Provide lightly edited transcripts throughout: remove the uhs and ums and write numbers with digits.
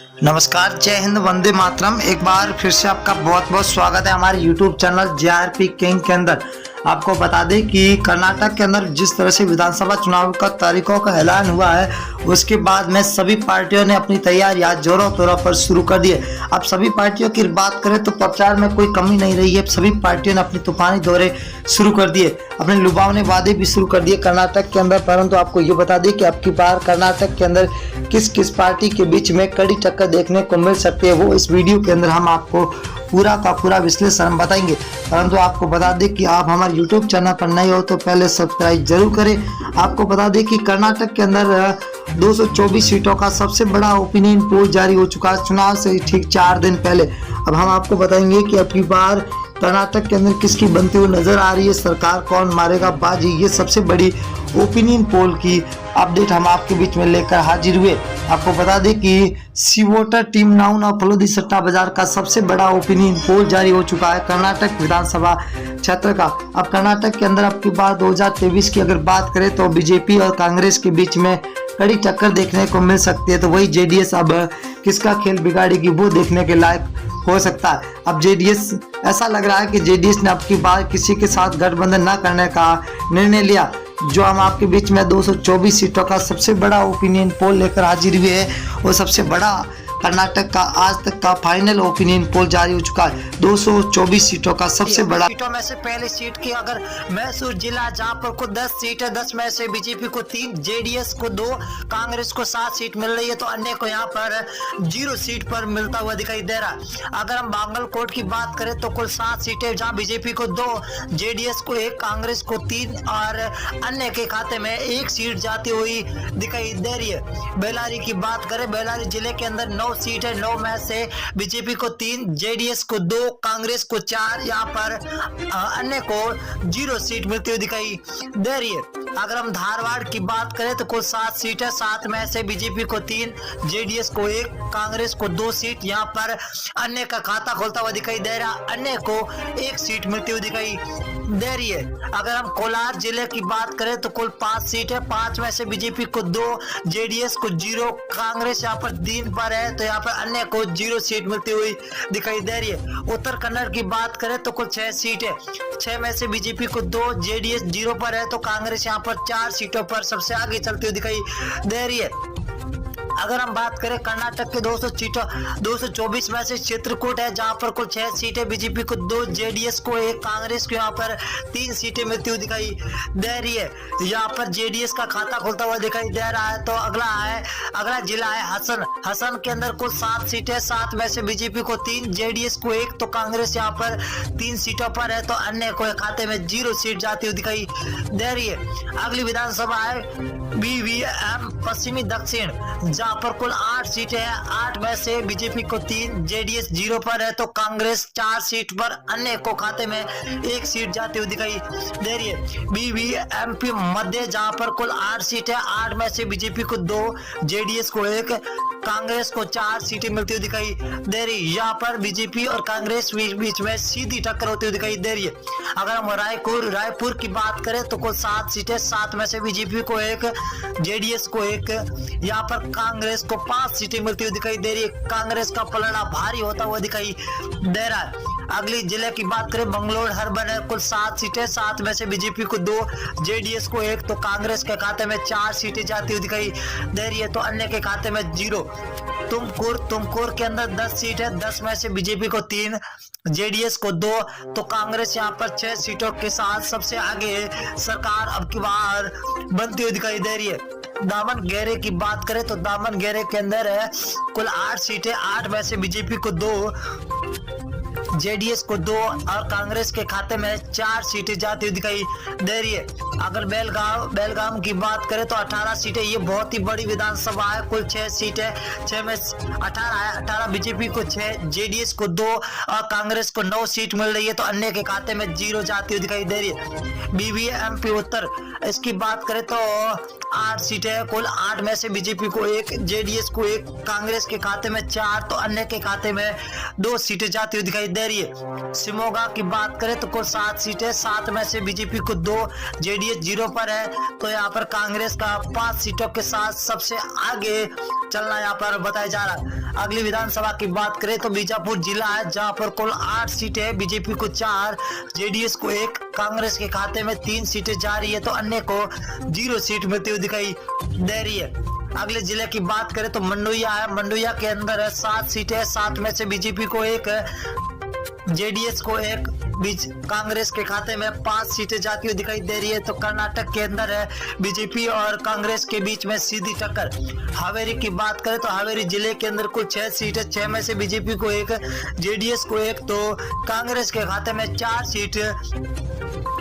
नमस्कार, जय हिंद, वंदे मातरम। एक बार फिर से आपका बहुत बहुत स्वागत है हमारे YouTube चैनल JRP किंग के अंदर। आपको बता दें कि कर्नाटक के अंदर जिस तरह से विधानसभा चुनाव का तारीखों का ऐलान हुआ है, उसके बाद में सभी पार्टियों ने अपनी तैयारियां जोरों तौरों पर शुरू कर दी है। अब सभी पार्टियों की बात करें तो प्रचार में कोई कमी नहीं रही है। सभी पार्टियों ने अपनी तूफानी दौरे शुरू कर दिए, अपने लुभावने वादे भी शुरू कर दिए कर्नाटक के अंदर। परंतु आपको ये बता दें कि अब की बार कर्नाटक के अंदर किस किस पार्टी के बीच में कड़ी टक्कर देखने को मिल सकती है, वो इस वीडियो के अंदर हम आपको पूरा का पूरा विश्लेषण बताएंगे। परंतु आपको बता दें कि आप हमारे YouTube चैनल पर नए हो तो पहले सब्सक्राइब जरूर करें। आपको बता दें कि कर्नाटक के अंदर 224 सीटों का सबसे बड़ा ओपिनियन पोल जारी हो चुका है चुनाव से ठीक 4 दिन पहले। अब हम आपको बताएंगे कि अब की बार कर्नाटक के अंदर किसकी बनती हुई नजर आ रही है, सरकार कौन मारेगा बाजी। ये सबसे बड़ी ओपिनियन पोल की अपडेट हम आपके बीच में लेकर हाजिर हुए। आपको बता दें कि सी वोटर टीम नाउन और फलोदी सट्टा बाजार का सबसे बड़ा ओपिनियन पोल जारी हो चुका है कर्नाटक विधानसभा क्षेत्र का। अब कर्नाटक के अंदर अब की बार 2023 की अगर बात करें तो बीजेपी और कांग्रेस के बीच में कड़ी टक्कर देखने को मिल सकती है। तो वही जेडीएस अब किसका खेल बिगाड़ेगी वो देखने के लायक हो सकता है। अब जेडीएस, ऐसा लग रहा है कि जेडीएस ने अब की बार किसी के साथ गठबंधन न करने का निर्णय लिया। जो हम आपके बीच में 224 सीटों का सबसे बड़ा ओपिनियन पोल लेकर हाजिर हुए है, वो सबसे बड़ा कर्नाटक का आज तक का फाइनल ओपिनियन पोल जारी हो चुका है। 224 सीटों का सबसे बड़ा। सीटों में से पहली सीट की अगर मैसूर जिला, जहां पर को 10 सीट है, 10 में से बीजेपी को 3, जेडीएस को 2, कांग्रेस को 7 सीट मिल रही है, तो अन्य को यहां पर 0 सीट पर मिलता हुआ दिखाई दे रहा है। अगर हम बांगलकोट की बात करें तो कुल 7 सीटें, जहां बीजेपी को 2, जेडीएस को 1, कांग्रेस को 3 और अन्य के खाते में 1 सीट जाती हुई दिखाई दे रही है। बेल्लारी की बात करें, बेल्लारी जिले के अंदर 9 सीट है, 9 में से बीजेपी को 3, जेडीएस को 2, कांग्रेस को 4, यहाँ पर अन्य को 0 सीट मिलती हुई दिखाई दे रही है। अगर हम धारवाड़ की बात करें तो कुल 7 सीट है, 7 में से बीजेपी को 3, जेडीएस को 1, कांग्रेस को 2 सीट, यहाँ पर अन्य का खाता खोलता हुआ दिखाई दे रहा, अन्य को 1 सीट मिलती हुई दिखाई दे रही है। अगर हम कोलार जिले की बात करें तो कुल 5 सीट है, 5 में से बीजेपी को 2, जेडीएस को 0, कांग्रेस यहाँ पर 3 पर है, तो यहाँ पर अन्य को 0 सीट मिलती हुई दिखाई दे रही है। उत्तर कन्नड़ की बात करें तो कुल 6 सीट है, 6 में से बीजेपी को 2, जेडीएस 0 पर है, तो कांग्रेस यहाँ पर 4 सीटों पर सबसे आगे चलती हुई दिखाई दे रही है। अगर हम बात करें कर्नाटक के 224 में से चित्रकूट है, जहां पर कुल 6 सीटें, बीजेपी को 2, जेडीएस को 1, कांग्रेस को यहाँ पर 3 सीटें मिलती हुई दिखाई दे रही है। यहाँ पर जेडीएस का खाता खुलता हुआ दिखाई दे रहा है। तो अगला जिला है हसन। हसन के अंदर कुल 7 सीटें, 7 में से बीजेपी को 3, जेडीएस को 1, तो कांग्रेस यहाँ पर 3 सीटों पर है, तो अन्य को खाते में 0 सीट जाती हुई दिखाई दे रही है। अगली विधानसभा है BVM पश्चिमी दक्षिण, जहां पर कुल 8 सीटें हैं, 8 में से बीजेपी को 3, जेडीएस 0 पर है, तो कांग्रेस 4 सीट पर, अन्य को खाते में 1 सीट जाती हुई दिखाई दे रही है। BVMP मध्य, जहां पर कुल 8 सीटें, 8 में से बीजेपी को 2, जेडीएस को 1, कांग्रेस को 4 सीटें मिलती हुई दिखाई दे रही है। यहाँ पर बीजेपी और कांग्रेस बीच में सीधी टक्कर होती हुई दिखाई दे रही है। अगर हम रायपुर की बात करें तो कुल 7 सीटें, 7 में से बीजेपी को 1, जेडीएस को 1, यहाँ पर कांग्रेस को 5 सीटें मिलती हुई दिखाई दे रही है। कांग्रेस का पलड़ा भारी होता हुआ दिखाई दे रहा है। अगली जिले की बात करें बंगलोर हर्बन है, कुल 7 सीटें, 7 में से बीजेपी को 2, जेडीएस को 1, तो कांग्रेस के खाते में 4 सीटें जाती हुई दिखाई दे रही है, तो अन्य के खाते में 0। तुमकुर के अंदर 10 सीट है, 10 में से बीजेपी को 3, जेडीएस को 2, तो कांग्रेस यहाँ पर 6 सीटों के साथ सबसे आगे सरकार अब की बार बनती हुई दिखाई दे रही है। दामनगेरे की बात करें तो दामनगेरे के अंदर है कुल 8 सीटें, 8 में से बीजेपी को 2, जेडीएस को 2 और कांग्रेस के खाते में 4 सीटें जाती हुई दिखाई दे रही है। अगर बेलगाम की बात करें तो 18 सीटें, ये बहुत ही बड़ी विधानसभा है, कुल 6 सीटें, 6 में 18 है, 18 बीजेपी को 6, जेडीएस को 2 और कांग्रेस को 9 सीट मिल रही है, तो अन्य के खाते में 0 जाती हुई दिखाई दे रही है। BVMP उत्तर, इसकी बात करें तो 8 सीटें, कुल 8 में से बीजेपी को 1, जेडीएस को 1, कांग्रेस के खाते में 4, तो अन्य के खाते में 2 सीटें जाती हुई दिखाई दे रही है। शिमोगा की बात करें तो कुल 7 सीटें, 7 में से बीजेपी को 2, जेडीएस 0 पर है। तो यहाँ पर कांग्रेस का 5 सीटों के साथ सबसे आगे चलना यहाँ पर बताया जा रहा है। अगली विधानसभा की बात करें तो बीजापुर जिला है, जहां पर कुल 8 सीटें, बीजेपी को 4, जेडीएस को 1, कांग्रेस के खाते में 3 सीटें जा रही है, तो अन्य को 0 सीट मिलती हुई दिखाई दे रही है। अगले जिले की बात करें तो मंडुया है, मंडुया के अंदर है 7 सीटें, 7 में से बीजेपी को 1, जेडीएस को 1, बीच कांग्रेस के खाते में 5 सीटें जाती हुई दिखाई दे रही है। तो कर्नाटक के अंदर है बीजेपी और कांग्रेस के बीच में सीधी टक्कर। हावेरी की बात करें तो हावेरी जिले के अंदर कुल 6 सीटें, 6 में से बीजेपी को 1, जेडीएस को 1, तो कांग्रेस के खाते में 4 सीट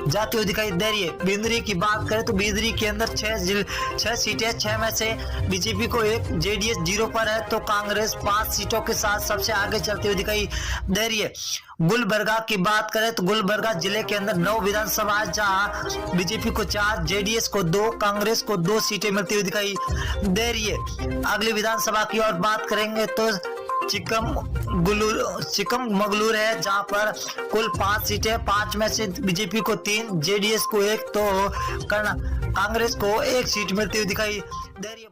जाती हुई दिखाई दे रही है। बिंदरी की बात करें तो बिंदरी के अंदर 6 सीटें, 6 में से बीजेपी को 1, जेडीएस 0 पर है, तो कांग्रेस 5 सीटों के साथ सबसे आगे चलती हुई दिखाई दे रही है। गुलबर्गा की बात करें तो गुलबर्गा जिले के अंदर 9 विधानसभा, जहां बीजेपी को 4, जेडीएस को 2, कांग्रेस को 2 सीटें मिलती हुई दिखाई दे रही है। अगली विधानसभा की और बात करेंगे तो चिकमगलूर है, जहां पर कुल 5 सीटें, 5 में से बीजेपी को 3, जेडीएस को 1, तो कांग्रेस को 1 सीट मिलती हुई दिखाई दे रही है।